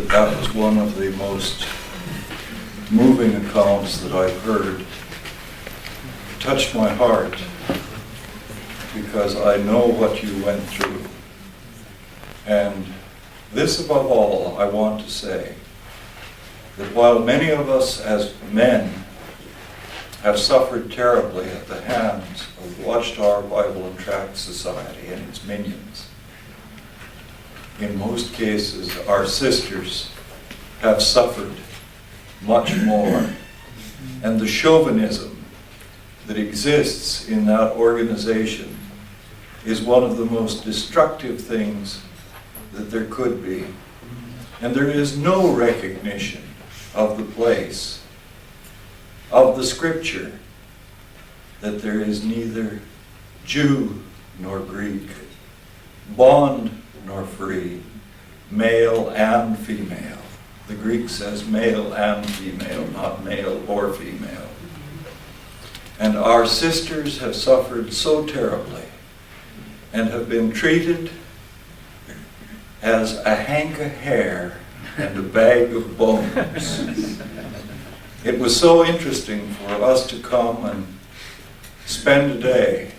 that that was one of the most moving accounts that I've heard. It touched my heart because I know what you went through. And this above all, I want to say, that while many of us as men have suffered terribly at the hands of the Watchtower Bible and Tract Society and its minions, in most cases our sisters have suffered much more. And the chauvinism that exists in that organization is one of the most destructive things that there could be. And there is no recognition of the place of the Scripture that there is neither Jew nor Greek, bond nor free, male and female. The Greek says male and female, not male or female. And our sisters have suffered so terribly and have been treated as a hank of hair and a bag of bones. It was so interesting for us to come and spend a day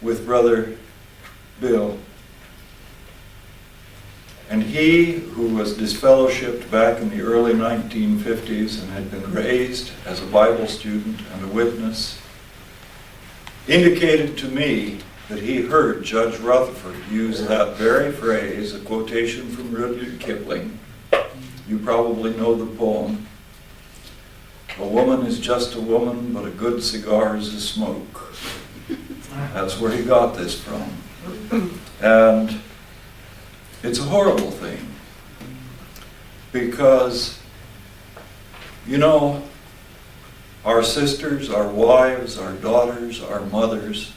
with Brother Bill. And he, who was disfellowshipped back in the early 1950s and had been raised as a Bible student and a witness, indicated to me that he heard Judge Rutherford use that very phrase, a quotation from Rudyard Kipling. You probably know the poem. A woman is just a woman, but a good cigar is a smoke. That's where he got this from. And it's a horrible thing. Because, you know, our sisters, our wives, our daughters, our mothers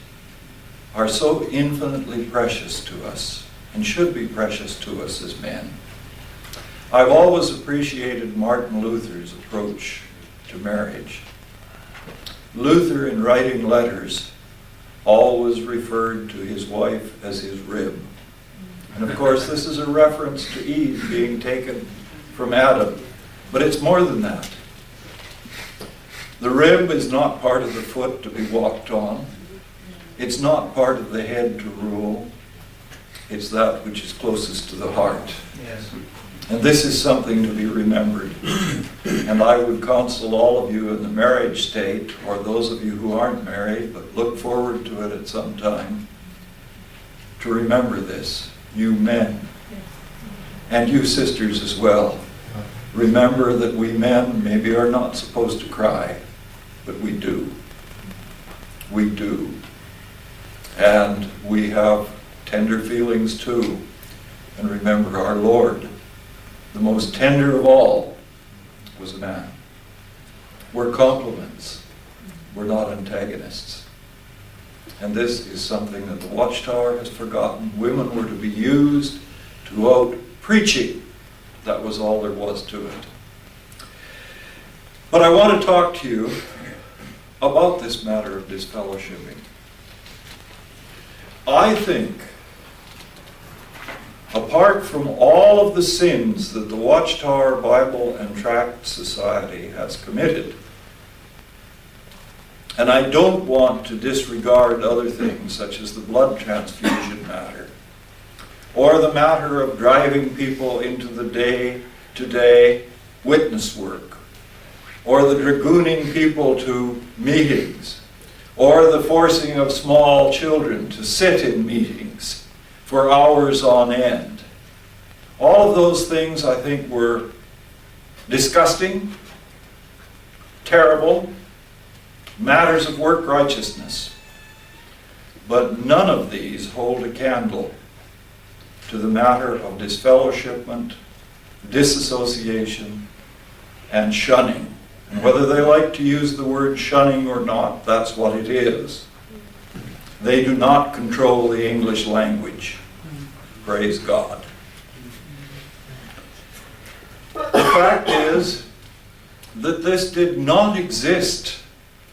are so infinitely precious to us and should be precious to us as men. I've always appreciated Martin Luther's approach to marriage. Luther, in writing letters, always referred to his wife as his rib. And of course, this is a reference to Eve being taken from Adam, but it's more than that. The rib is not part of the foot to be walked on. It's not part of the head to rule. It's that which is closest to the heart. Yes. And this is something to be remembered. And I would counsel all of you in the marriage state, or those of you who aren't married but look forward to it at some time, to remember this. You men, and you sisters as well. Remember that we men maybe are not supposed to cry, but we do. We do. And we have tender feelings too. And remember, our Lord, the most tender of all, was a man. We're complements. We're not antagonists. And this is something that the Watchtower has forgotten. Women were to be used to go out preaching. That was all there was to it. But I want to talk to you about this matter of disfellowshipping. I think, apart from all of the sins that the Watchtower Bible and Tract Society has committed, and I don't want to disregard other things such as the blood transfusion matter, or the matter of driving people into the day-to-day witness work, or the dragooning people to meetings, or the forcing of small children to sit in meetings for hours on end. All of those things, I think, were disgusting, terrible, matters of work righteousness. But none of these hold a candle to the matter of disfellowshipment, disassociation, and shunning. And whether they like to use the word shunning or not, that's what it is. They do not control the English language. Praise God. The fact is that this did not exist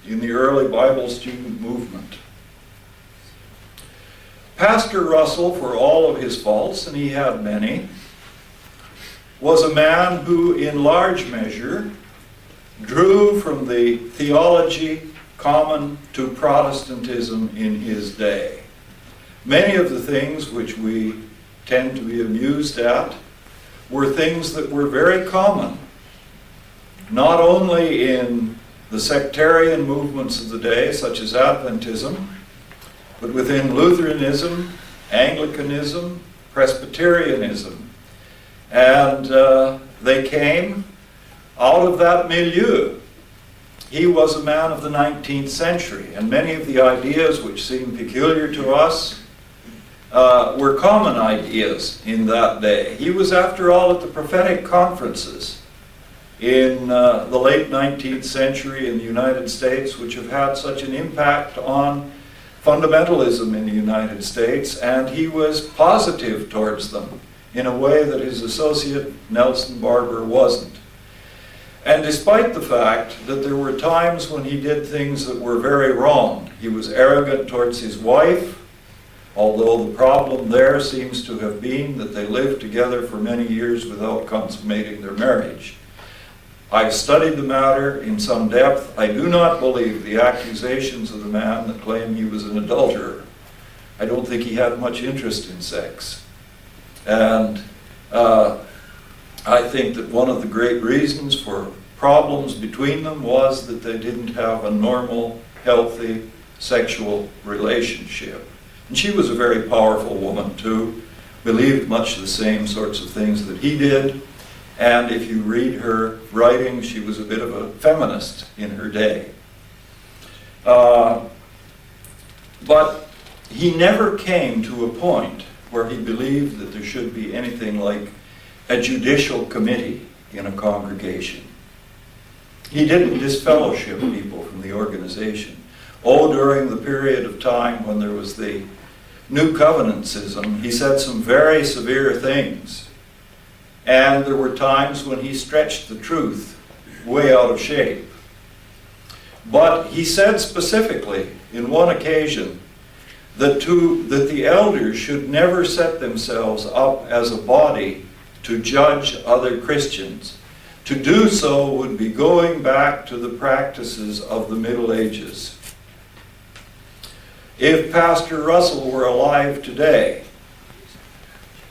in the early Bible student movement. Pastor Russell, for all of his faults, and he had many, was a man who, in large measure, drew from the theology common to Protestantism in his day. Many of the things which we tend to be amused at were things that were very common, not only in the sectarian movements of the day, such as Adventism, but within Lutheranism, Anglicanism, Presbyterianism. And they came out of that milieu. He was a man of the 19th century, and many of the ideas which seem peculiar to us were common ideas in that day. He was, after all, at the prophetic conferences in the late 19th century in the United States, which have had such an impact on fundamentalism in the United States, and he was positive towards them in a way that his associate Nelson Barber wasn't. And despite the fact that there were times when he did things that were very wrong, he was arrogant towards his wife, although the problem there seems to have been that they lived together for many years without consummating their marriage. I've studied the matter in some depth. I do not believe the accusations of the man that claimed he was an adulterer. I don't think he had much interest in sex. And I think that one of the great reasons for problems between them was that they didn't have a normal, healthy sexual relationship. And she was a very powerful woman too, believed much the same sorts of things that he did. And if you read her writing, she was a bit of a feminist in her day. But he never came to a point where he believed that there should be anything like a judicial committee in a congregation. He didn't disfellowship people from the organization. During the period of time when there was the New Covenantism, he said some very severe things. And there were times when he stretched the truth way out of shape. But he said specifically, in one occasion, that the elders should never set themselves up as a body to judge other Christians. To do so would be going back to the practices of the Middle Ages. If Pastor Russell were alive today,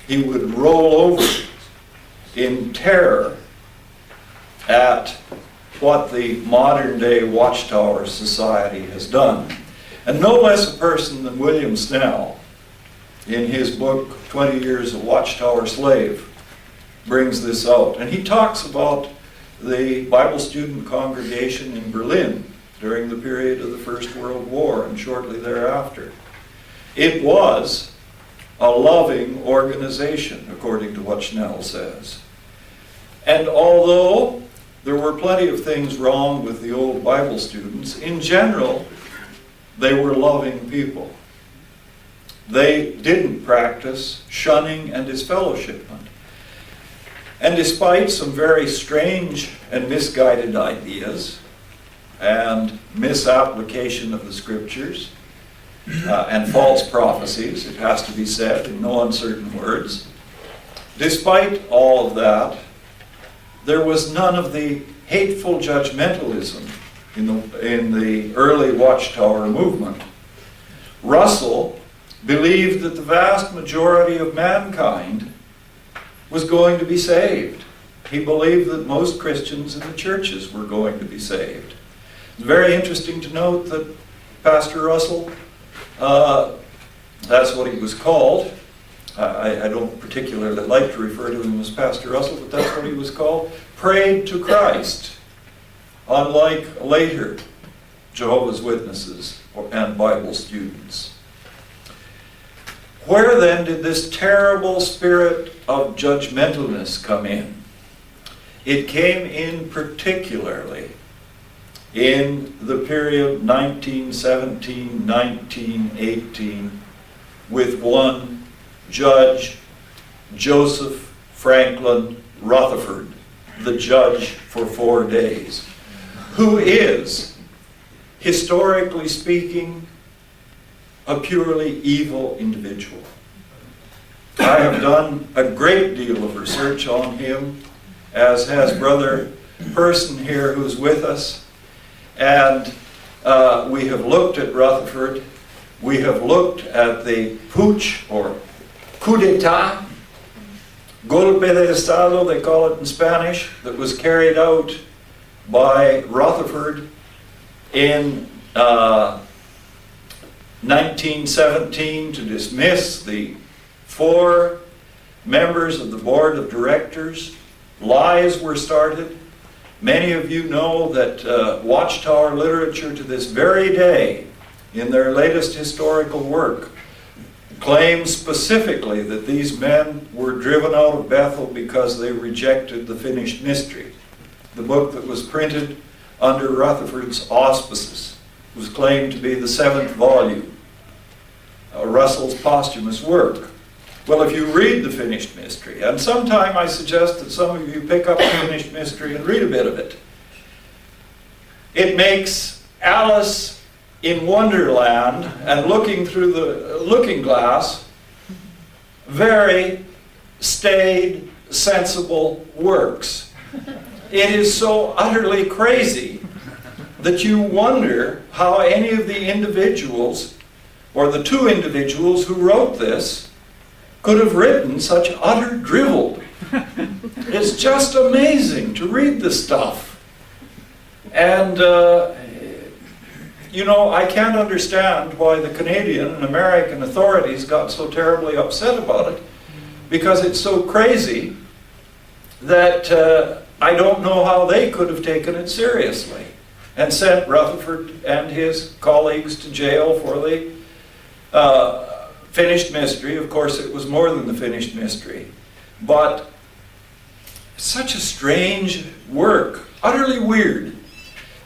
he would roll over in terror at what the modern day Watchtower society has done. And no less a person than William Snell, in his book 20 Years a Watchtower Slave, brings this out. And he talks about the Bible student congregation in Berlin during the period of the First World War and shortly thereafter. It was a loving organization, according to what Snell says. And although there were plenty of things wrong with the old Bible students, in general, they were loving people. They didn't practice shunning and disfellowshipment. And despite some very strange and misguided ideas and misapplication of the scriptures and false prophecies, it has to be said in no uncertain words, despite all of that, there was none of the hateful judgmentalism in the early Watchtower movement. Russell believed that the vast majority of mankind was going to be saved. He believed that most Christians in the churches were going to be saved. It's very interesting to note that Pastor Russell, that's what he was called. I don't particularly like to refer to him as Pastor Russell, but that's what he was called, prayed to Christ, unlike later Jehovah's Witnesses and Bible students. Where then did this terrible spirit of judgmentalness come in? It came in particularly in the period 1917, 1918, with one Judge Joseph Franklin Rutherford, the judge for 4 days, who is, historically speaking, a purely evil individual. I have done a great deal of research on him, as has Brother Person here who's with us. And we have looked at Rutherford. We have looked at the putsch, or coup d'etat, golpe de Estado, they call it in Spanish, that was carried out by Rutherford in 1917 to dismiss the 4 members of the board of directors. Lies were started. Many of you know that Watchtower literature to this very day, in their latest historical work, claims specifically that these men were driven out of Bethel because they rejected the finished mystery. The book that was printed under Rutherford's auspices was claimed to be the 7th volume, Russell's posthumous work. Well, if you read the finished mystery, and sometime I suggest that some of you pick up the finished mystery and read a bit of it, it makes Alice in Wonderland and looking through the looking glass very staid, sensible works. It is so utterly crazy that you wonder how any of the individuals, or the 2 individuals who wrote this, could have written such utter drivel. It's just amazing to read this stuff. And, you know, I can't understand why the Canadian and American authorities got so terribly upset about it, because it's so crazy that I don't know how they could have taken it seriously and sent Rutherford and his colleagues to jail for the finished mystery. Of course, it was more than the finished mystery. But such a strange work, utterly weird.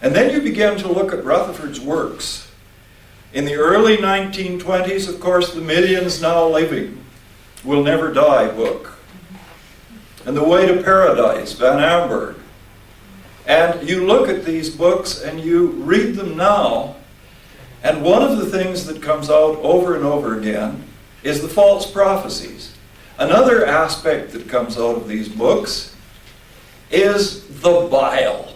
And then you begin to look at Rutherford's works. In the early 1920s, of course, the Millions Now Living, Will Never Die book. And The Way to Paradise, Van Amberg. And you look at these books and you read them now, and one of the things that comes out over and over again is the false prophecies. Another aspect that comes out of these books is the bile,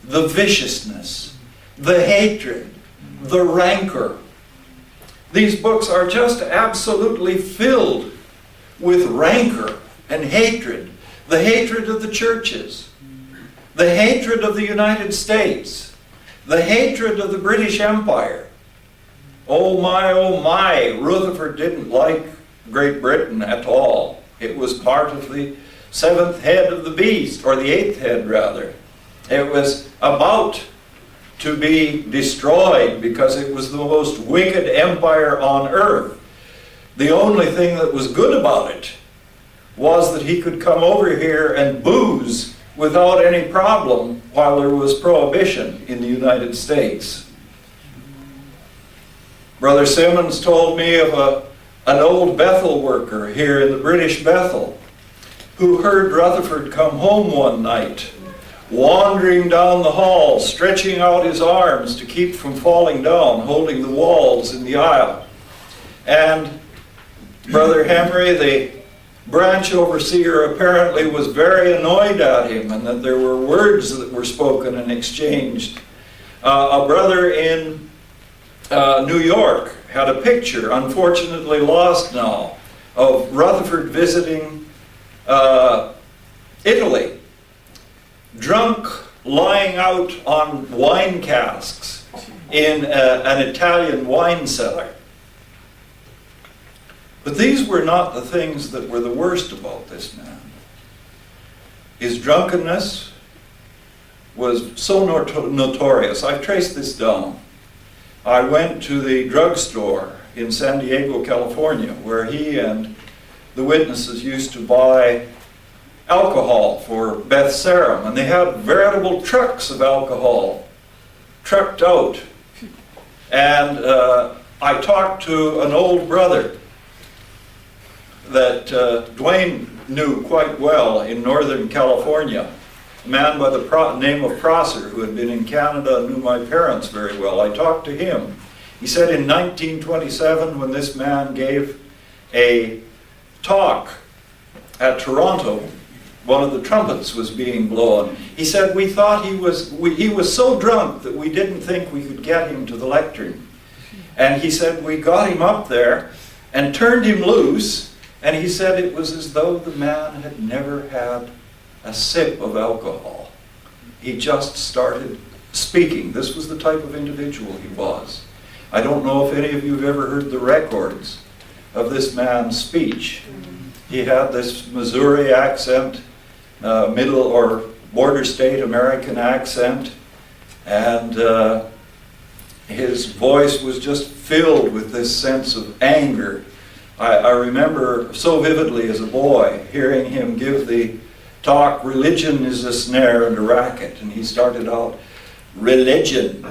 the viciousness, the hatred, the rancor. These books are just absolutely filled with rancor and hatred. The hatred of the churches, the hatred of the United States, the hatred of the British Empire. Oh my, Rutherford didn't like Great Britain at all. It was part of the 7th head of the beast, or the 8th head rather. It was about to be destroyed because it was the most wicked empire on earth. The only thing that was good about it was that he could come over here and booze without any problem while there was prohibition in the United States. Brother Simmons told me of an old Bethel worker here in the British Bethel who heard Rutherford come home one night, wandering down the hall, stretching out his arms to keep from falling down, holding the walls in the aisle. And Brother Henry, the branch overseer, apparently was very annoyed at him, and that there were words that were spoken and exchanged. A brother in New York had a picture, unfortunately lost now, of Rutherford visiting Italy, drunk, lying out on wine casks in an Italian wine cellar. But these were not the things that were the worst about this man. His drunkenness was so notorious. I've traced this down. I went to the drugstore in San Diego, California, where he and the witnesses used to buy alcohol for Beth Sarum, and they had veritable trucks of alcohol trucked out. And I talked to an old brother that Dwayne knew quite well in Northern California, a man by the name of Prosser, who had been in Canada and knew my parents very well. I talked to him. He said in 1927, when this man gave a talk at Toronto, one of the trumpets was being blown. He said, we thought he was so drunk that we didn't think we could get him to the lectern. And he said, we got him up there and turned him loose, and he said it was as though the man had never had a sip of alcohol. He just started speaking. This was the type of individual he was. I don't know if any of you have ever heard the records of this man's speech. He had this Missouri accent, middle or border state American accent, and his voice was just filled with this sense of anger. I remember so vividly as a boy hearing him give the talk, religion is a snare and a racket, and he started out, religion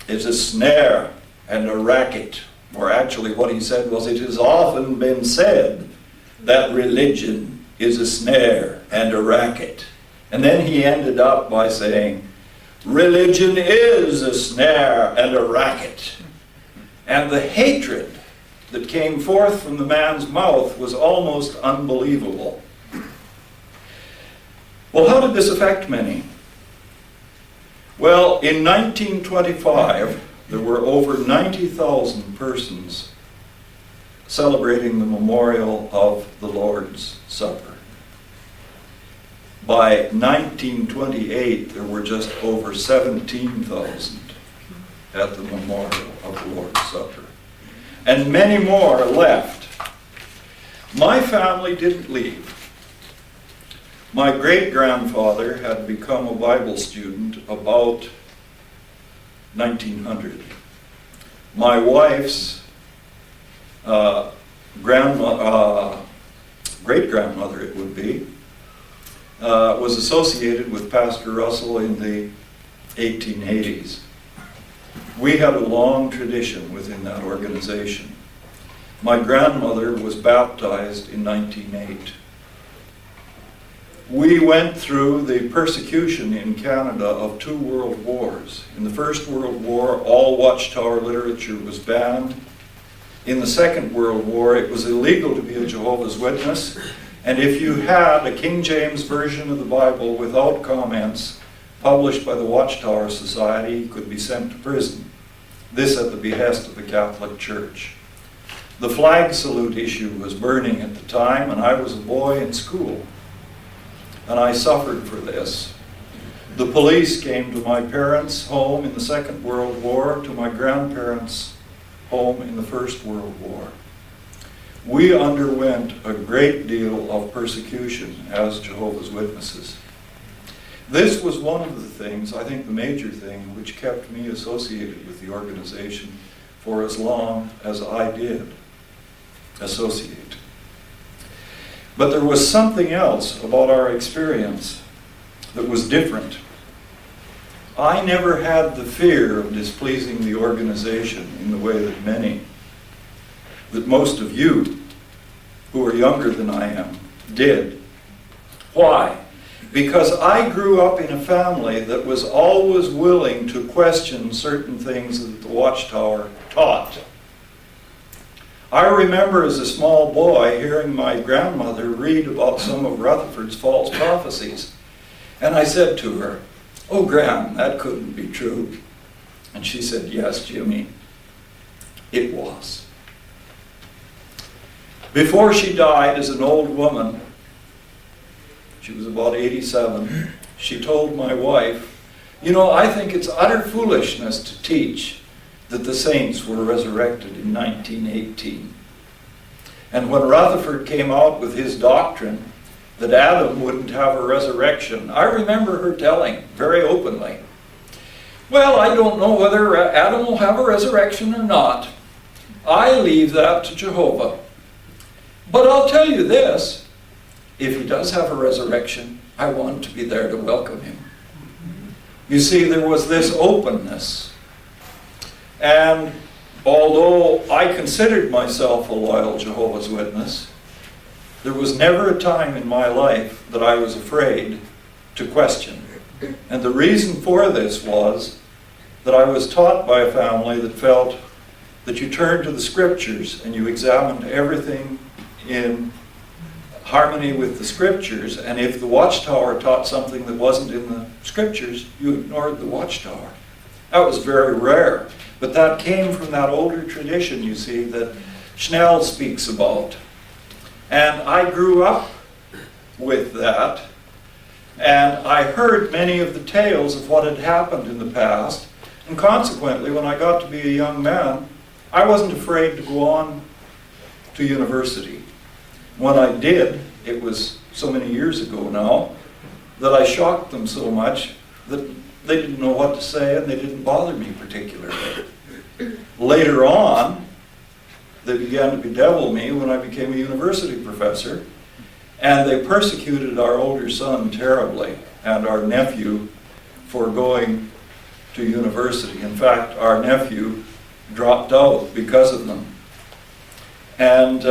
is a snare and a racket. Or actually what he said was, it has often been said that religion is a snare and a racket. And then he ended up by saying, religion is a snare and a racket. And the hatred that came forth from the man's mouth was almost unbelievable. Well, how did this affect many? Well, in 1925, there were over 90,000 persons celebrating the memorial of the Lord's Supper. By 1928, there were just over 17,000 at the memorial of the Lord's Supper. And many more left. My family didn't leave. My great-grandfather had become a Bible student about 1900. My wife's great-grandmother, it would be, was associated with Pastor Russell in the 1880s. We had a long tradition within that organization. My grandmother was baptized in 1908. We went through the persecution in Canada of 2 world wars. In the First World War, all Watchtower literature was banned. In the Second World War, it was illegal to be a Jehovah's Witness, and if you had a King James version of the Bible without comments published by the Watchtower Society, you could be sent to prison. This at the behest of the Catholic Church. The flag salute issue was burning at the time, and I was a boy in school. And I suffered for this. The police came to my parents' home in the Second World War, to my grandparents' home in the First World War. We underwent a great deal of persecution as Jehovah's Witnesses. This was one of the things, I think the major thing, which kept me associated with the organization for as long as I did associate. But there was something else about our experience that was different. I never had the fear of displeasing the organization in the way that most of you who are younger than I am did. Why? Because I grew up in a family that was always willing to question certain things that the Watchtower taught. I remember as a small boy hearing my grandmother read about some of Rutherford's false prophecies. And I said to her, "Oh, Gran, that couldn't be true." And she said, "Yes, Jimmy, it was." Before she died as an old woman, she was about 87, she told my wife, "You know, I think it's utter foolishness to teach that the saints were resurrected in 1918. And when Rutherford came out with his doctrine that Adam wouldn't have a resurrection, I remember her telling very openly, "Well, I don't know whether Adam will have a resurrection or not. I leave that to Jehovah. But I'll tell you this, if he does have a resurrection, I want to be there to welcome him." You see, there was this openness. And although I considered myself a loyal Jehovah's Witness, there was never a time in my life that I was afraid to question. And the reason for this was that I was taught by a family that felt that you turned to the Scriptures and you examined everything in harmony with the scriptures, and if the Watchtower taught something that wasn't in the scriptures, you ignored the Watchtower. That was very rare, but that came from that older tradition, you see, that Schnell speaks about. And I grew up with that, and I heard many of the tales of what had happened in the past, and consequently, when I got to be a young man, I wasn't afraid to go on to university. When I did, it was so many years ago now, that I shocked them so much that they didn't know what to say and they didn't bother me particularly. Later on, they began to bedevil me when I became a university professor, and they persecuted our older son terribly and our nephew for going to university. In fact, our nephew dropped out because of them. And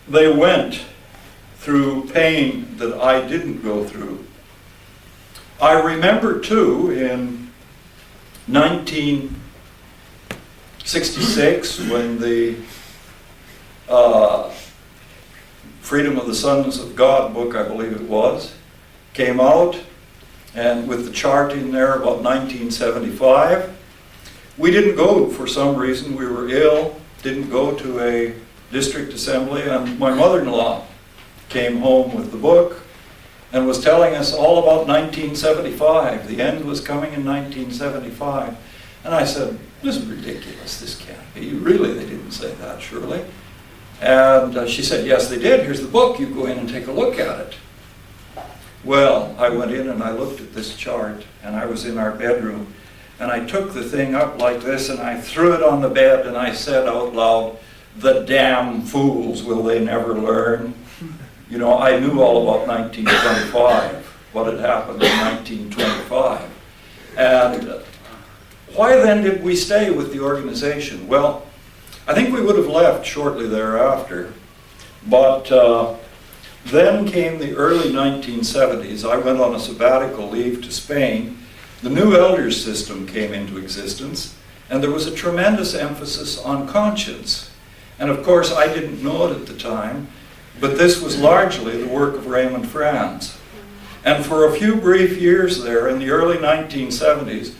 they went through pain that I didn't go through. I remember too, in 1966, when the Freedom of the Sons of God book, I believe it was, came out, and with the chart in there about 1975. We didn't go for some reason. We were ill, didn't go to a district assembly, and my mother-in-law came home with the book and was telling us all about 1975. The end was coming in 1975. And I said, this is ridiculous, this can't be. Really, they didn't say that, surely. And she said, yes, they did. Here's the book. You go in and take a look at it. Well, I went in and I looked at this chart, and I was in our bedroom, and I took the thing up like this, and I threw it on the bed, and I said out loud, the damn fools, will they never learn? You know, I knew all about 1925, what had happened in 1925. And why then did we stay with the organization? Well, I think we would have left shortly thereafter, but then came the early 1970s. I went on a sabbatical leave to Spain. The new elders system came into existence, and there was a tremendous emphasis on conscience. And of course, I didn't know it at the time, but this was largely the work of Raymond Franz. And for a few brief years there, in the early 1970s,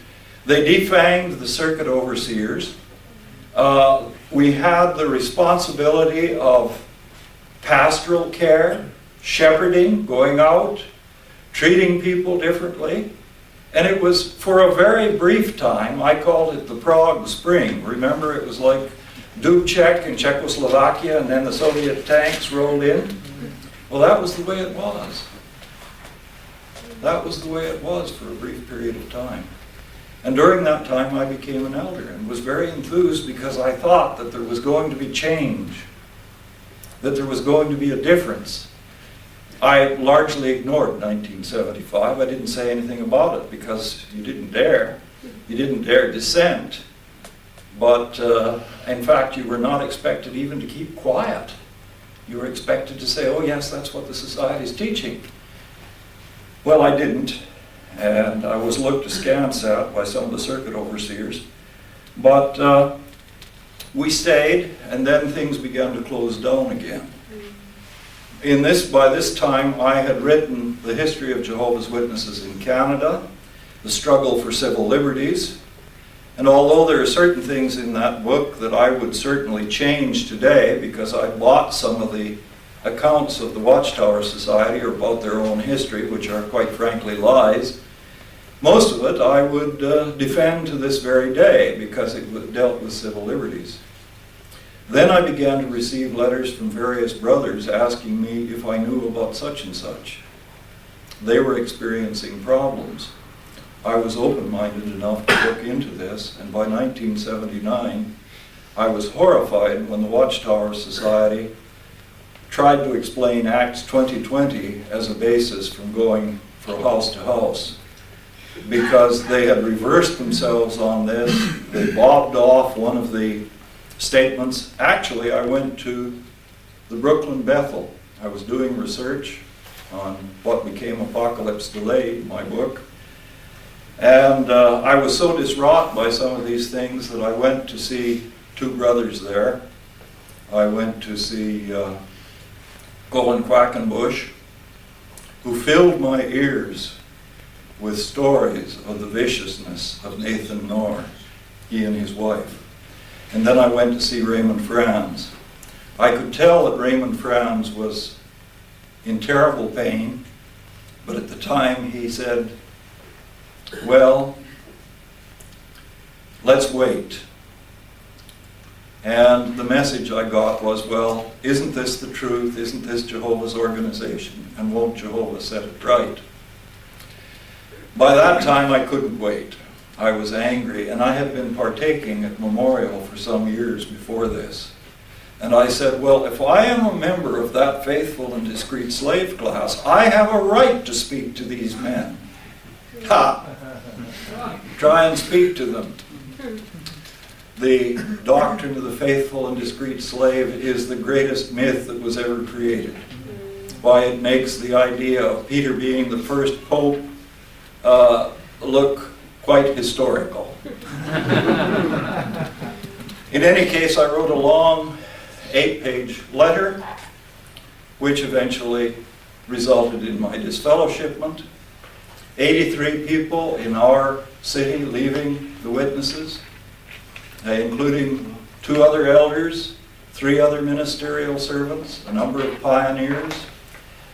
they defanged the circuit overseers. We had the responsibility of pastoral care, shepherding, going out, treating people differently. And it was for a very brief time. I called it the Prague Spring. Remember, it was like Dubček in Czechoslovakia, and then the Soviet tanks rolled in. Well, that was the way it was. That was the way it was for a brief period of time. And during that time, I became an elder and was very enthused because I thought that there was going to be change, that there was going to be a difference. I largely ignored 1975. I didn't say anything about it because you didn't dare. You didn't dare dissent. But in fact, you were not expected even to keep quiet. You were expected to say, oh yes, that's what the society is teaching. Well, I didn't. And I was looked askance at by some of the circuit overseers. But we stayed, and then things began to close down again. By this time, I had written the history of Jehovah's Witnesses in Canada, the struggle for civil liberties, and although there are certain things in that book that I would certainly change today because I bought some of the accounts of the Watchtower Society or about their own history, which are quite frankly lies, most of it I would defend to this very day because it dealt with civil liberties. Then I began to receive letters from various brothers asking me if I knew about such and such. They were experiencing problems. I was open-minded enough to look into this, and by 1979, I was horrified when the Watchtower Society tried to explain Acts 20:20 as a basis from going from house to house, because they had reversed themselves on this. They bobbed off one of the statements. Actually, I went to the Brooklyn Bethel. I was doing research on what became Apocalypse Delayed, my book. And I was so diswrought by some of these things that I went to see two brothers there. I went to see Colin Quackenbush, who filled my ears with stories of the viciousness of Nathan Knorr, he and his wife. And then I went to see Raymond Franz. I could tell that Raymond Franz was in terrible pain, but at the time he said, well, let's wait. And the message I got was, well, isn't this the truth? Isn't this Jehovah's organization? And won't Jehovah set it right? By that time I couldn't wait. I was angry, and I had been partaking at Memorial for some years before this. And I said, well, if I am a member of that faithful and discreet slave class, I have a right to speak to these men. Ha! Try and speak to them. The doctrine of the faithful and discreet slave is the greatest myth that was ever created. Why, it makes the idea of Peter being the first pope look quite historical. In any case, I wrote a long 8-page letter, which eventually resulted in my disfellowshipment. 83 people in our city leaving the witnesses, including 2 other elders, 3 other ministerial servants, a number of pioneers,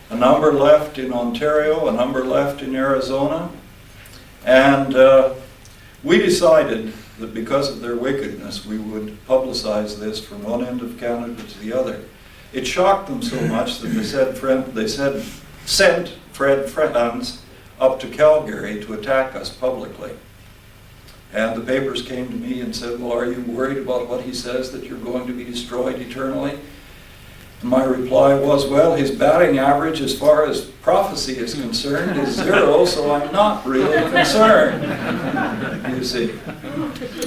a number left in Ontario, a number left in Arizona. And we decided that because of their wickedness, we would publicize this from one end of Canada to the other. It shocked them so much that they sent Fred Franz up to Calgary to attack us publicly. And the papers came to me and said, well, are you worried about what he says, that you're going to be destroyed eternally? And my reply was, well, his batting average as far as prophecy is concerned is 0, so I'm not really concerned, you see.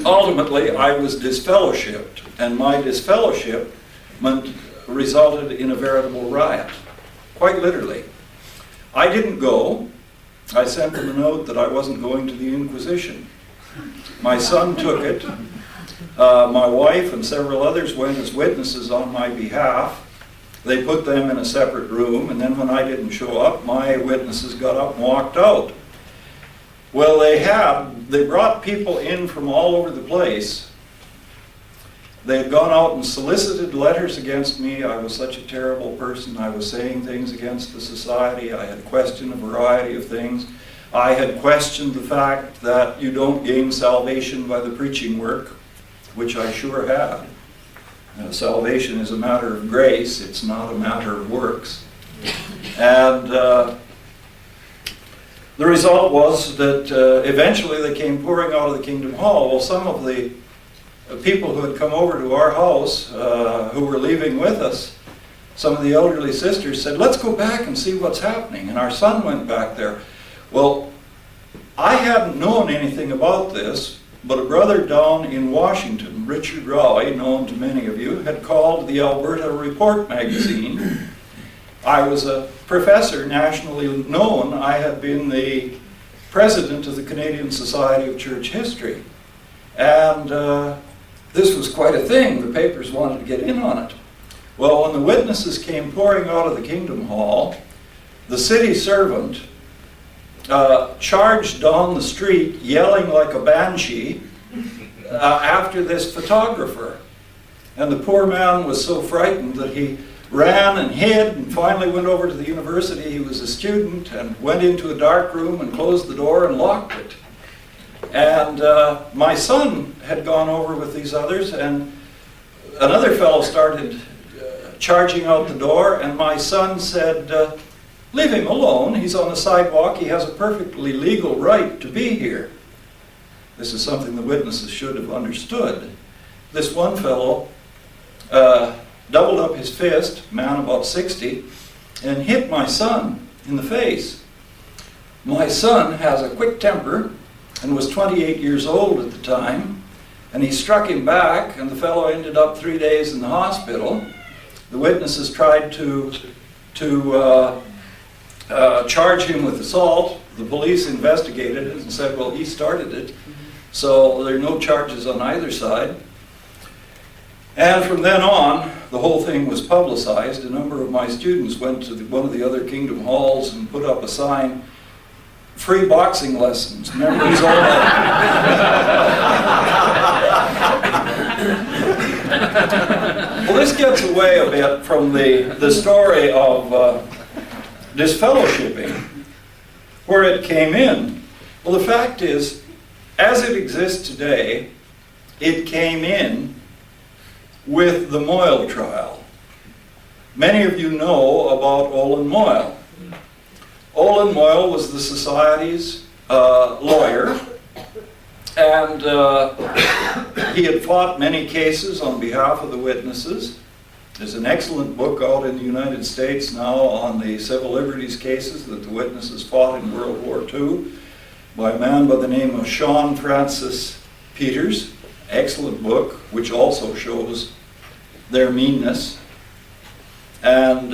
Ultimately, I was disfellowshipped, and my disfellowshipment resulted in a veritable riot, quite literally. I didn't go. I sent them a note that I wasn't going to the Inquisition. My son took it. My wife and several others went as witnesses on my behalf. They put them in a separate room, and then when I didn't show up, my witnesses got up and walked out. Well, they brought people in from all over the place. They had gone out and solicited letters against me. I was such a terrible person. I was saying things against the society. I had questioned a variety of things. I had questioned the fact that you don't gain salvation by the preaching work, which I sure had. Salvation is a matter of grace. It's not a matter of works. And the result was that eventually they came pouring out of the Kingdom Hall. Well, some of the people who had come over to our house, who were leaving with us, some of the elderly sisters said, let's go back and see what's happening. And our son went back there. Well, I hadn't known anything about this, but a brother down in Washington, Richard Raleigh, known to many of you, had called the Alberta Report magazine. I was a professor, nationally known. I had been the president of the Canadian Society of Church History. And this was quite a thing. The papers wanted to get in on it. Well, when the witnesses came pouring out of the Kingdom Hall, the city servant charged down the street yelling like a banshee after this photographer. And the poor man was so frightened that he ran and hid and finally went over to the university. He was a student and went into a dark room and closed the door and locked it. And my son had gone over with these others, and another fellow started charging out the door, and my son said, leave him alone. He's on the sidewalk. He has a perfectly legal right to be here. This is something the witnesses should have understood. This one fellow doubled up his fist, man about 60, and hit my son in the face. My son has a quick temper and was 28 years old at the time, and he struck him back, and the fellow ended up 3 days in the hospital. The witnesses tried to charge him with assault. The police investigated it and said, well, he started it, so there are no charges on either side. And from then on, the whole thing was publicized. A number of my students went to one of the other Kingdom halls and put up a sign, "Free boxing lessons, members only." Well, this gets away a bit from the story of disfellowshipping, where it came in. Well, the fact is, as it exists today, it came in with the Moyle trial. Many of you know about Olin Moyle. Olin Moyle was the Society's lawyer, and he had fought many cases on behalf of the witnesses. There's an excellent book out in the United States now on the civil liberties cases that the witnesses fought in World War II by a man by the name of Sean Francis Peters. Excellent book, which also shows their meanness. And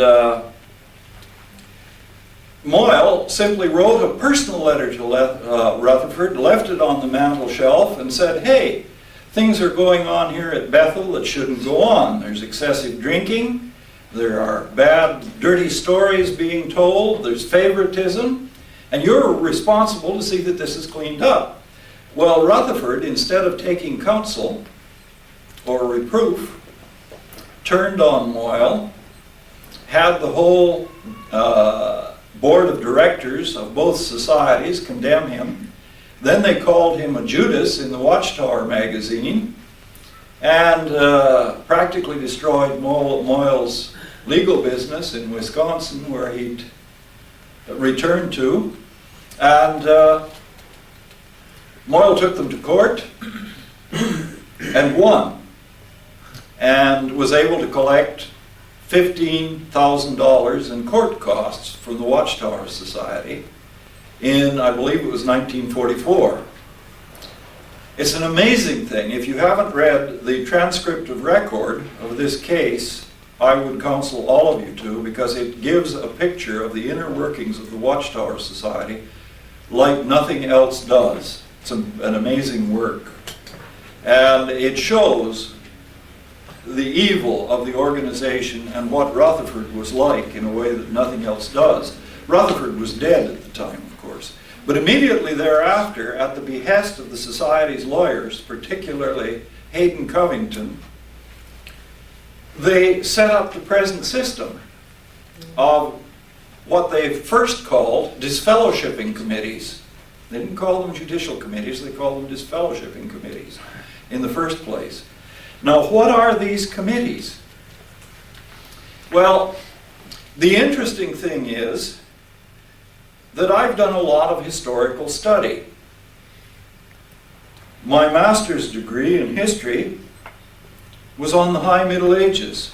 Moyle simply wrote a personal letter to Rutherford, left it on the mantel shelf, and said, "Hey, things are going on here at Bethel that shouldn't go on. There's excessive drinking, there are bad, dirty stories being told, there's favoritism, and you're responsible to see that this is cleaned up." Well, Rutherford, instead of taking counsel or reproof, turned on Moyle, had the whole board of directors of both societies condemn him. Then they called him a Judas in the Watchtower magazine, and practically destroyed Moyle's legal business in Wisconsin, where he'd returned to. And Moyle took them to court and won, and was able to collect $15,000 in court costs from the Watchtower Society in, I believe it was 1944. It's an amazing thing. If you haven't read the transcript of record of this case, I would counsel all of you to, because it gives a picture of the inner workings of the Watchtower Society like nothing else does. It's an amazing work. And it shows the evil of the organization and what Rutherford was like in a way that nothing else does. Rutherford was dead at the time, of course. But immediately thereafter, at the behest of the Society's lawyers, particularly Hayden Covington, they set up the present system of what they first called disfellowshipping committees. They didn't call them judicial committees, they called them disfellowshipping committees in the first place. Now, what are these committees? Well, the interesting thing is that I've done a lot of historical study. My master's degree in history was on the High Middle Ages.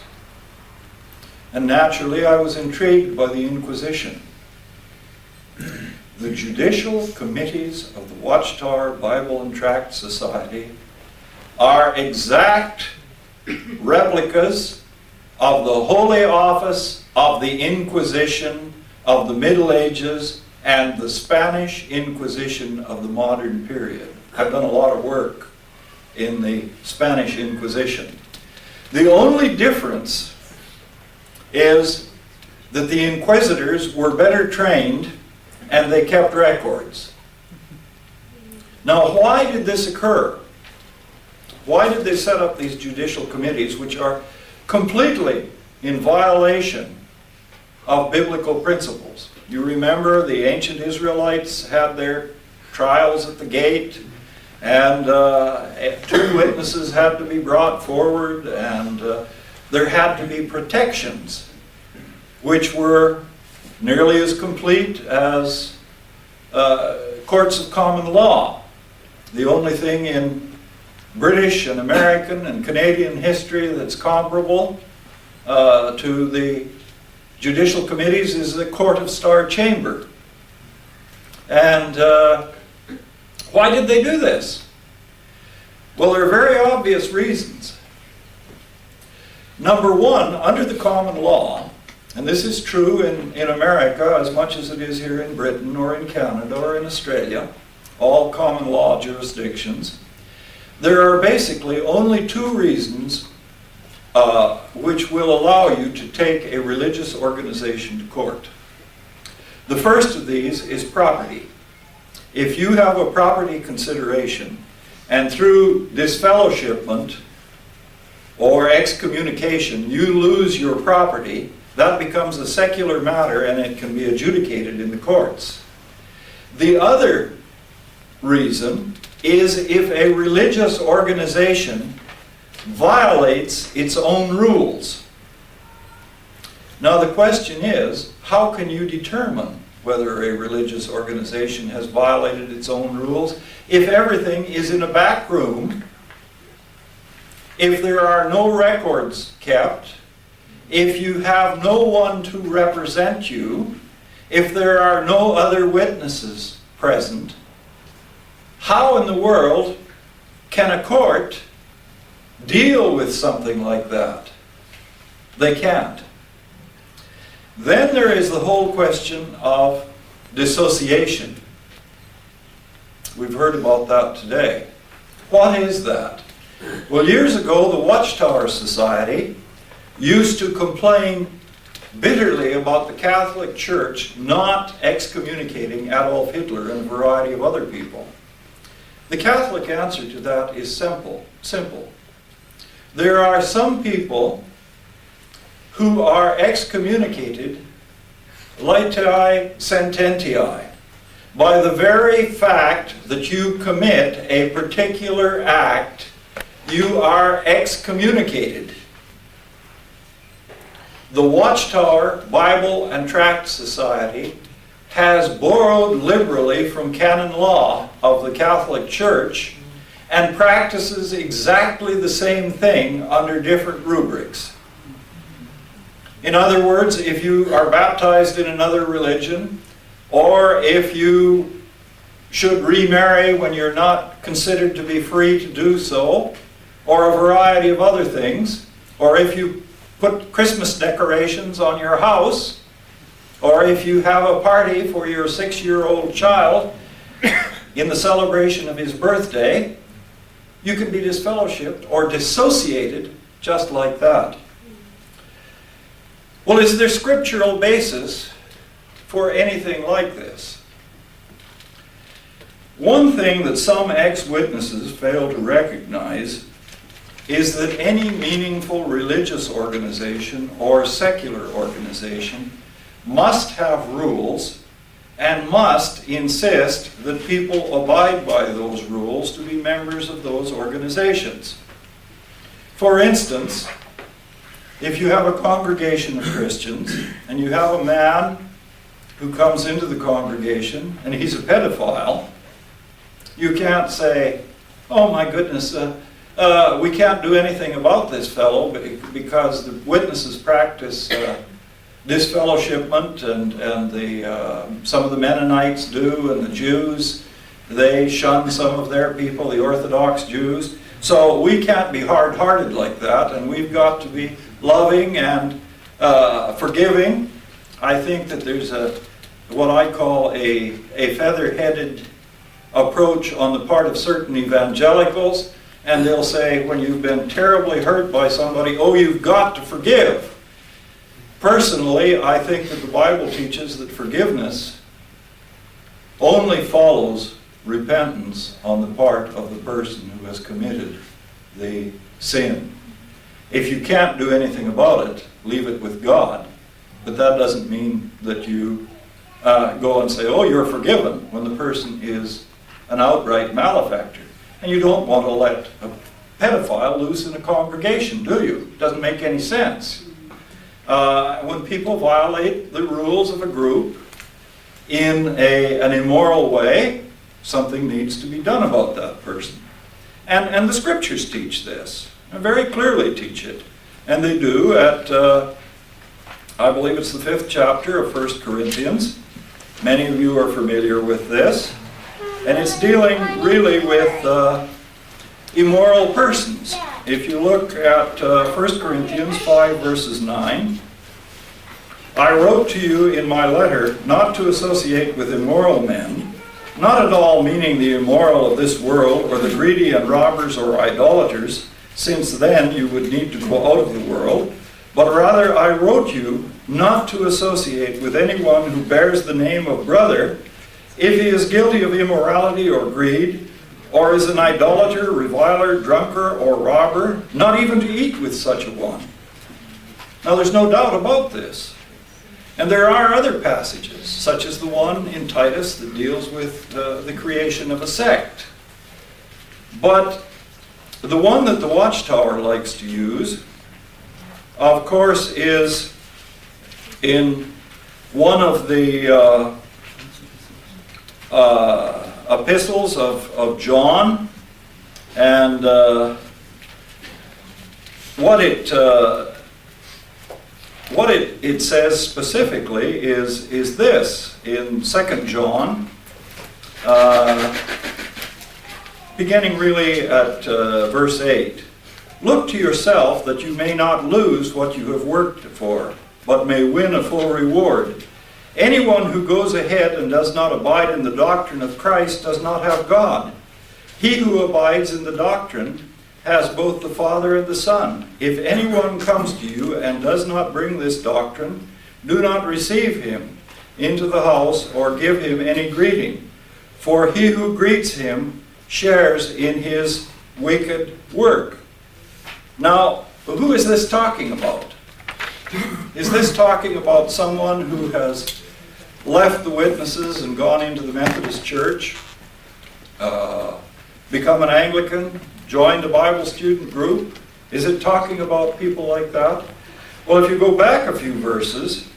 And naturally, I was intrigued by the Inquisition. The judicial committees of the Watchtower Bible and Tract Society are exact replicas of the Holy Office of the Inquisition of the Middle Ages and the Spanish Inquisition of the modern period. I've done a lot of work in the Spanish Inquisition. The only difference is that the inquisitors were better trained and they kept records. Now, why did this occur? Why did they set up these judicial committees, which are completely in violation of biblical principles? You remember the ancient Israelites had their trials at the gate, and 2 witnesses had to be brought forward, and there had to be protections, which were nearly as complete as courts of common law. The only thing in British and American and Canadian history that's comparable to the judicial committees is the Court of Star Chamber. And why did they do this? Well, there are very obvious reasons. Number one, under the common law, and this is true in America as much as it is here in Britain or in Canada or in Australia, all common law jurisdictions, there are basically only 2 reasons which will allow you to take a religious organization to court. The first of these is property. If you have a property consideration, and through disfellowshipment or excommunication, you lose your property, that becomes a secular matter and it can be adjudicated in the courts. The other reason is if a religious organization violates its own rules. Now the question is, how can you determine whether a religious organization has violated its own rules if everything is in a back room, if there are no records kept, if you have no one to represent you, if there are no other witnesses present? How in the world can a court deal with something like that? They can't. Then there is the whole question of dissociation. We've heard about that today. What is that? Well, years ago, the Watchtower Society used to complain bitterly about the Catholic Church not excommunicating Adolf Hitler and a variety of other people. The Catholic answer to that is simple. There are some people who are excommunicated latae sententiae, by the very fact that you commit a particular act, you are excommunicated. The Watchtower Bible and Tract Society has borrowed liberally from canon law of the Catholic Church and practices exactly the same thing under different rubrics. In other words, if you are baptized in another religion, or if you should remarry when you're not considered to be free to do so, or a variety of other things, or if you put Christmas decorations on your house, or if you have a party for your 6-year-old child in the celebration of his birthday, you can be disfellowshipped or dissociated just like that. Well, is there scriptural basis for anything like this? One thing that some ex-witnesses fail to recognize is that any meaningful religious organization or secular organization must have rules and must insist that people abide by those rules to be members of those organizations. For instance, if you have a congregation of Christians and you have a man who comes into the congregation and he's a pedophile, you can't say, oh my goodness, we can't do anything about this fellow because the witnesses practice disfellowshipment and some of the Mennonites do, and the Jews, they shun some of their people, the Orthodox Jews. So we can't be hard-hearted like that, and we've got to be loving and forgiving. I think that there's what I call a feather-headed approach on the part of certain evangelicals, and they'll say, when you've been terribly hurt by somebody, oh, you've got to forgive. Personally, I think that the Bible teaches that forgiveness only follows repentance on the part of the person who has committed the sin. If you can't do anything about it, leave it with God. But that doesn't mean that you go and say, oh, you're forgiven, when the person is an outright malefactor. And you don't want to let a pedophile loose in a congregation, do you? It doesn't make any sense. When people violate the rules of a group in an immoral way, something needs to be done about that person. And the scriptures teach this, and very clearly teach it. And they do at, I believe it's the 5th chapter of 1 Corinthians. Many of you are familiar with this. And it's dealing really with immoral persons. If you look at 1 Corinthians 5 verses 9, I wrote to you in my letter not to associate with immoral men, not at all meaning the immoral of this world or the greedy and robbers or idolaters, since then you would need to go out of the world, but rather I wrote you not to associate with anyone who bears the name of brother, if he is guilty of immorality or greed, or is an idolater, reviler, drunkard, or robber, not even to eat with such a one. Now there's no doubt about this. And there are other passages, such as the one in Titus that deals with the creation of a sect. But the one that the Watchtower likes to use, of course, is in one of the epistles of John, and what it says specifically is this in 2 John, beginning really at verse 8. Look to yourself that you may not lose what you have worked for, but may win a full reward. Anyone who goes ahead and does not abide in the doctrine of Christ does not have God. He who abides in the doctrine has both the Father and the Son. If anyone comes to you and does not bring this doctrine, do not receive him into the house or give him any greeting. For he who greets him shares in his wicked work. Now, who is this talking about? Is this talking about someone who has left the witnesses and gone into the Methodist Church, become an Anglican, joined a Bible student group? Is it talking about people like that? Well, if you go back a few verses,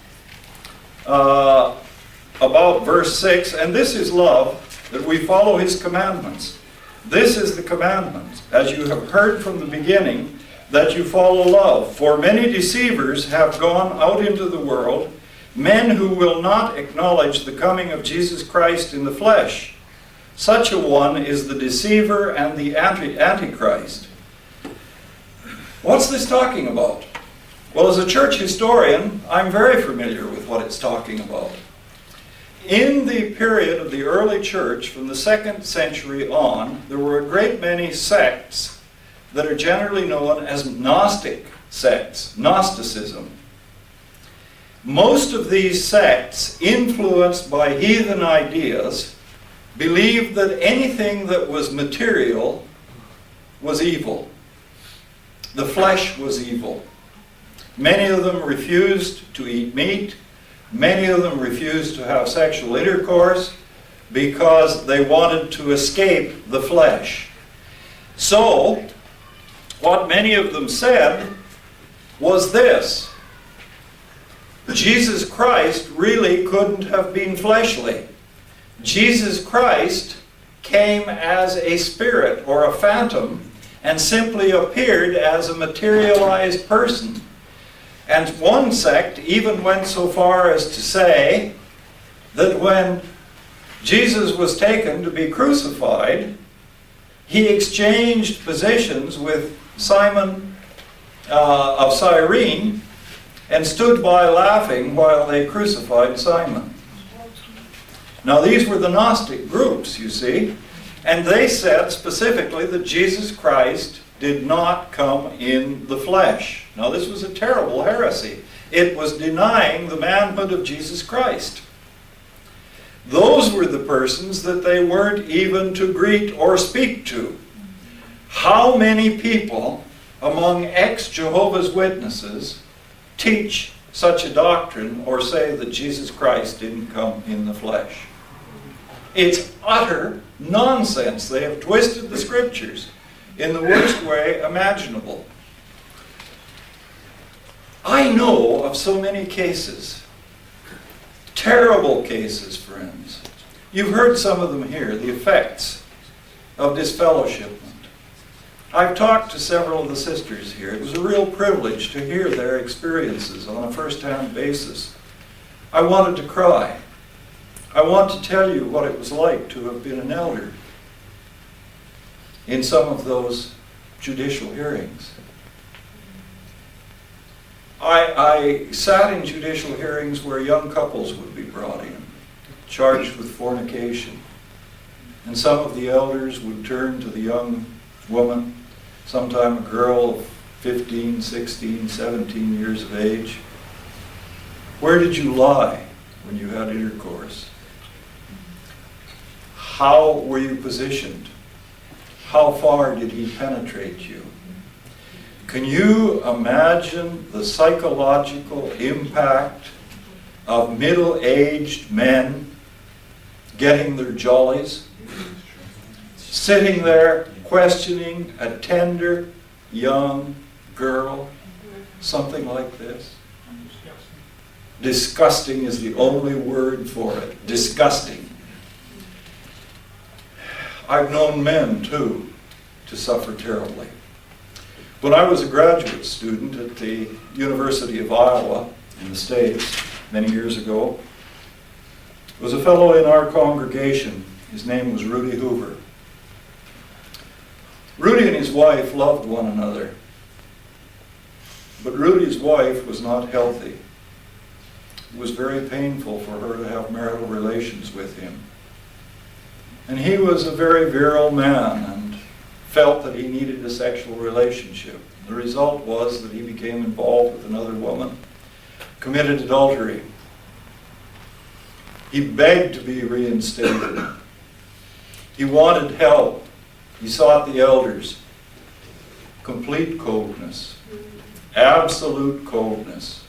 about verse 6, and this is love, that we follow his commandments. This is the commandment, as you have heard from the beginning, that you follow love. For many deceivers have gone out into the world, men who will not acknowledge the coming of Jesus Christ in the flesh. Such a one is the deceiver and the antichrist. What's this talking about? Well, as a church historian, I'm very familiar with what it's talking about. In the period of the early church, from the 2nd century on, there were a great many sects that are generally known as Gnostic sects, Gnosticism. Most of these sects, influenced by heathen ideas, believed that anything that was material was evil. The flesh was evil. Many of them refused to eat meat. Many of them refused to have sexual intercourse because they wanted to escape the flesh. So, what many of them said was this: Jesus Christ really couldn't have been fleshly. Jesus Christ came as a spirit or a phantom and simply appeared as a materialized person. And one sect even went so far as to say that when Jesus was taken to be crucified, he exchanged positions with Simon of Cyrene and stood by laughing while they crucified Simon. Now these were the Gnostic groups, you see, and they said specifically that Jesus Christ did not come in the flesh. Now this was a terrible heresy. It was denying the manhood of Jesus Christ. Those were the persons that they weren't even to greet or speak to. How many people among ex-Jehovah's Witnesses teach such a doctrine or say that Jesus Christ didn't come in the flesh? It's utter nonsense. They have twisted the scriptures in the worst way imaginable. I know of so many cases, terrible cases, friends. You've heard some of them here, the effects of disfellowshipment. I've talked to several of the sisters here. It was a real privilege to hear their experiences on a first-hand basis. I wanted to cry. I want to tell you what it was like to have been an elder in some of those judicial hearings. I sat in judicial hearings where young couples would be brought in, charged with fornication. And some of the elders would turn to the young woman sometime a girl of 15, 16, 17 years of age. Where did you lie when you had intercourse? How were you positioned? How far did he penetrate you? Can you imagine the psychological impact of middle-aged men getting their jollies? Sitting there questioning a tender young girl, something like this. Disgusting is the only word for it. Disgusting. I've known men, too, to suffer terribly. When I was a graduate student at the University of Iowa in the States many years ago, there was a fellow in our congregation. His name was Rudy Hoover. Rudy and his wife loved one another, but Rudy's wife was not healthy. It was very painful for her to have marital relations with him. And he was a very virile man and felt that he needed a sexual relationship. The result was that he became involved with another woman, committed adultery. He begged to be reinstated. He wanted help. He sought the elders. Complete coldness. Absolute coldness.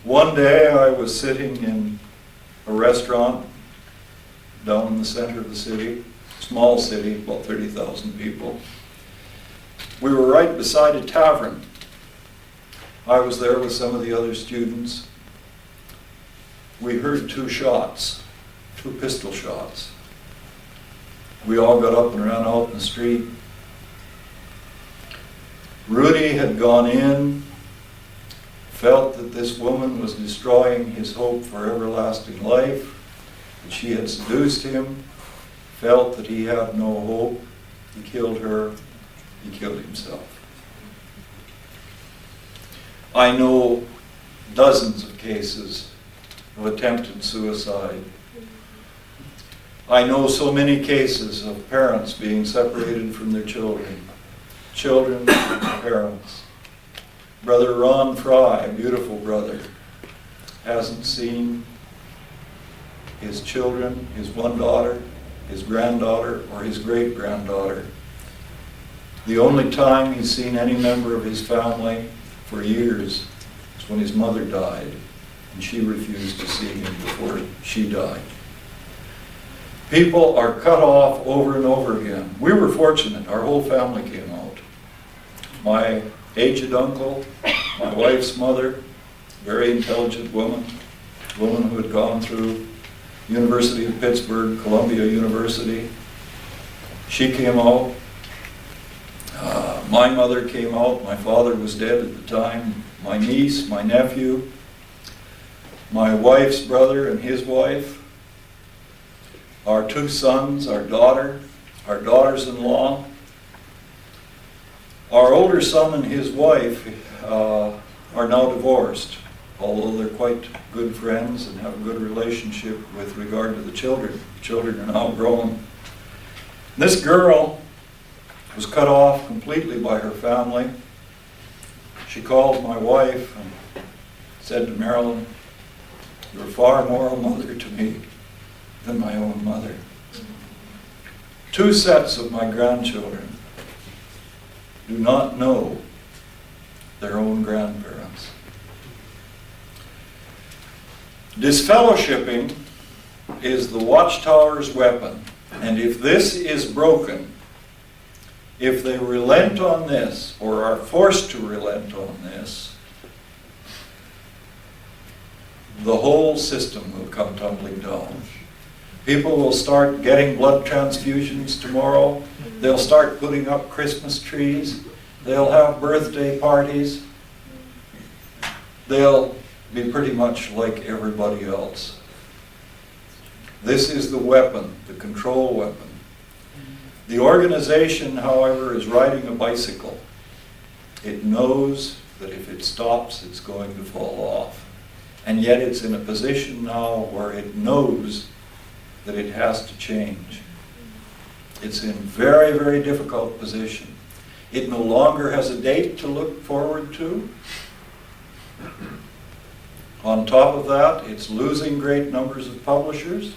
One day I was sitting in a restaurant down in the center of the city, small city, about 30,000 people. We were right beside a tavern. I was there with some of the other students. We heard two shots, two pistol shots. We all got up and ran out in the street. Rudy had gone in, felt that this woman was destroying his hope for everlasting life, that she had seduced him, felt that he had no hope. He killed her, he killed himself. I know dozens of cases of attempted suicide. I know so many cases of parents being separated from their children, children from their parents. Brother Ron Fry, a beautiful brother, hasn't seen his children, his one daughter, his granddaughter, or his great-granddaughter. The only time he's seen any member of his family for years is when his mother died, and she refused to see him before she died. People are cut off over and over again. We were fortunate. Our whole family came out. My aged uncle, my wife's mother, very intelligent woman who had gone through University of Pittsburgh, Columbia University. She came out. My mother came out. My father was dead at the time. My niece, my nephew, my wife's brother and his wife, our two sons, our daughter, our daughters-in-law. Our older son and his wife are now divorced, although they're quite good friends and have a good relationship with regard to the children. The children are now grown. This girl was cut off completely by her family. She called my wife and said to Marilyn, "You're far more a mother to me than my own mother." Two sets of my grandchildren do not know their own grandparents. Disfellowshipping is the Watchtower's weapon, and if this is broken, if they relent on this, or are forced to relent on this, the whole system will come tumbling down. People will start getting blood transfusions tomorrow. They'll start putting up Christmas trees. They'll have birthday parties. They'll be pretty much like everybody else. This is the weapon, the control weapon. The organization, however, is riding a bicycle. It knows that if it stops, it's going to fall off. And yet it's in a position now where it knows that it has to change. It's in very, very difficult position. It no longer has a date to look forward to. On top of that, it's losing great numbers of publishers.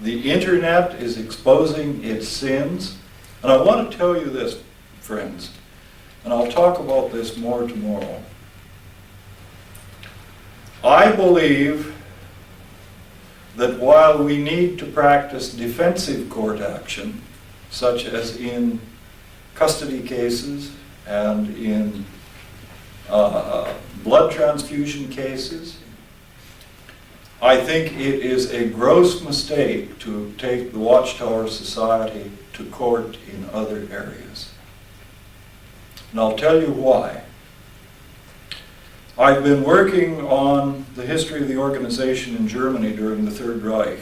The internet is exposing its sins. And I want to tell you this, friends, and I'll talk about this more tomorrow. I believe that while we need to practice defensive court action, such as in custody cases and in blood transfusion cases, I think it is a gross mistake to take the Watchtower Society to court in other areas. And I'll tell you why. I've been working on the history of the organization in Germany during the Third Reich.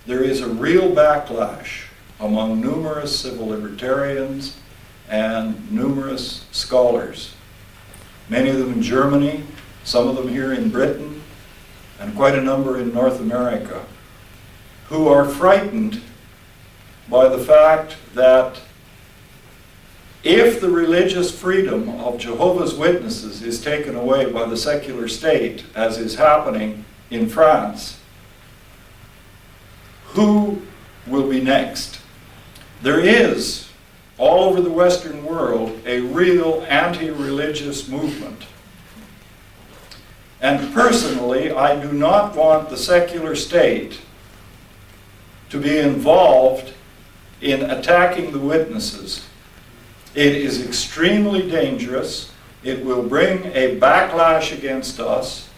There is a real backlash among numerous civil libertarians and numerous scholars. Many of them in Germany, some of them here in Britain, and quite a number in North America, who are frightened by the fact that if the religious freedom of Jehovah's Witnesses is taken away by the secular state, as is happening in France, who will be next? There is, all over the Western world, a real anti-religious movement. And personally, I do not want the secular state to be involved in attacking the witnesses. It is extremely dangerous. It will bring a backlash against us,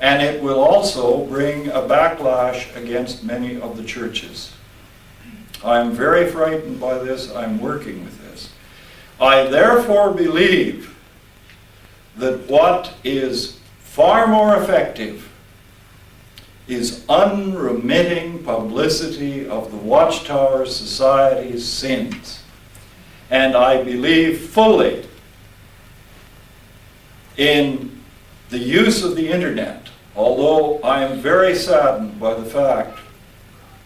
and it will also bring a backlash against many of the churches. I'm very frightened by this. I'm working with this. I therefore believe that what is far more effective is unremitting publicity of the Watchtower Society's sins. And I believe fully in the use of the internet, although I am very saddened by the fact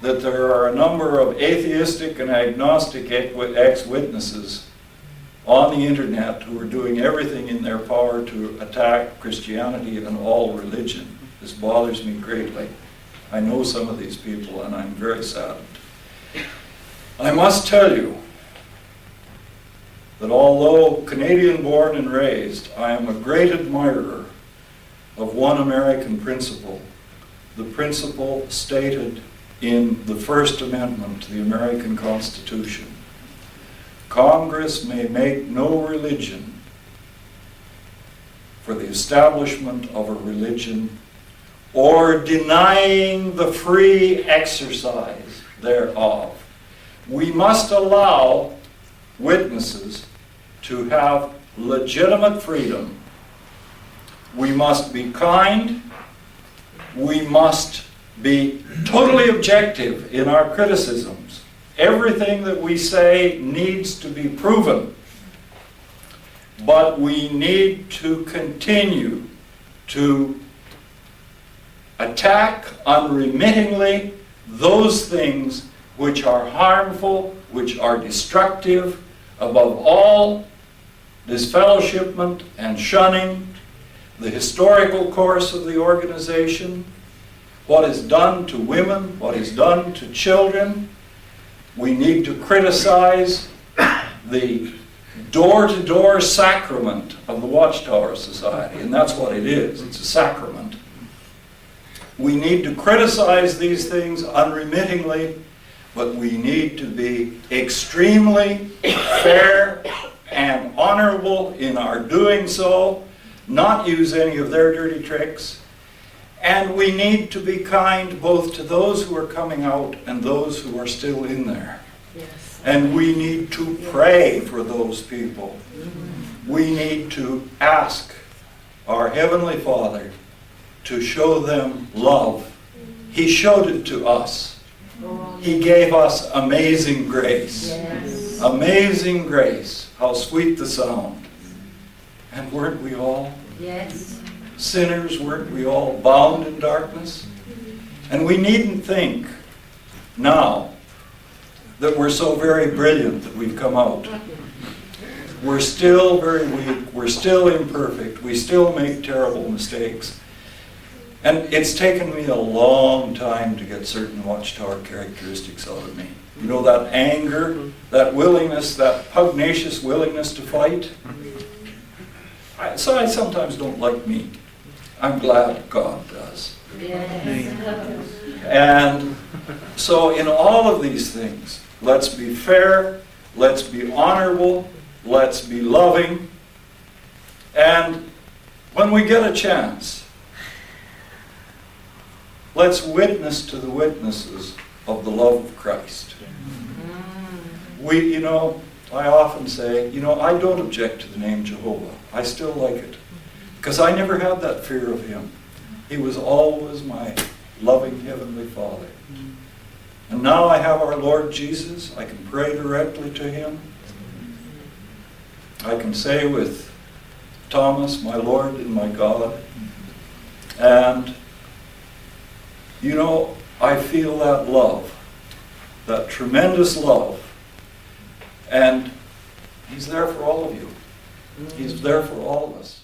that there are a number of atheistic and agnostic ex-witnesses on the internet who are doing everything in their power to attack Christianity and all religion. This bothers me greatly. I know some of these people and I'm very saddened. I must tell you that although Canadian born and raised, I am a great admirer of one American principle, the principle stated in the First Amendment to the American Constitution. Congress may make no religion for the establishment of a religion or denying the free exercise thereof. We must allow witnesses to have legitimate freedom. We must be kind. We must be totally objective in our criticisms. Everything that we say needs to be proven. But we need to continue to attack unremittingly those things which are harmful, which are destructive, above all, disfellowshipment and shunning, the historical course of the organization, what is done to women, what is done to children. We need to criticize the door-to-door sacrament of the Watchtower Society, and that's what it is. It's a sacrament. We need to criticize these things unremittingly, but we need to be extremely fair and honorable in our doing so, not use any of their dirty tricks, and we need to be kind both to those who are coming out and those who are still in there. Yes. And we need to pray for those people. We need to ask our Heavenly Father to show them love. He showed it to us. He gave us amazing grace. Yes. Amazing grace. How sweet the sound. And weren't we all Yes. sinners? Weren't we all bound in darkness? And we needn't think now that we're so very brilliant that we've come out. We're still very weak. We're still imperfect. We still make terrible mistakes. And it's taken me a long time to get certain Watchtower characteristics out of me. You know, that anger, that willingness, that pugnacious willingness to fight. So I sometimes don't like me. I'm glad God does. And so in all of these things, let's be fair, let's be honorable, let's be loving, and when we get a chance, let's witness to the witnesses of the love of Christ. I often say, I don't object to the name Jehovah. I still like it. Because I never had that fear of him. He was always my loving Heavenly Father. And now I have our Lord Jesus. I can pray directly to him. I can say with Thomas, my Lord and my God. And, I feel that love, that tremendous love. And he's there for all of you. He's there for all of us.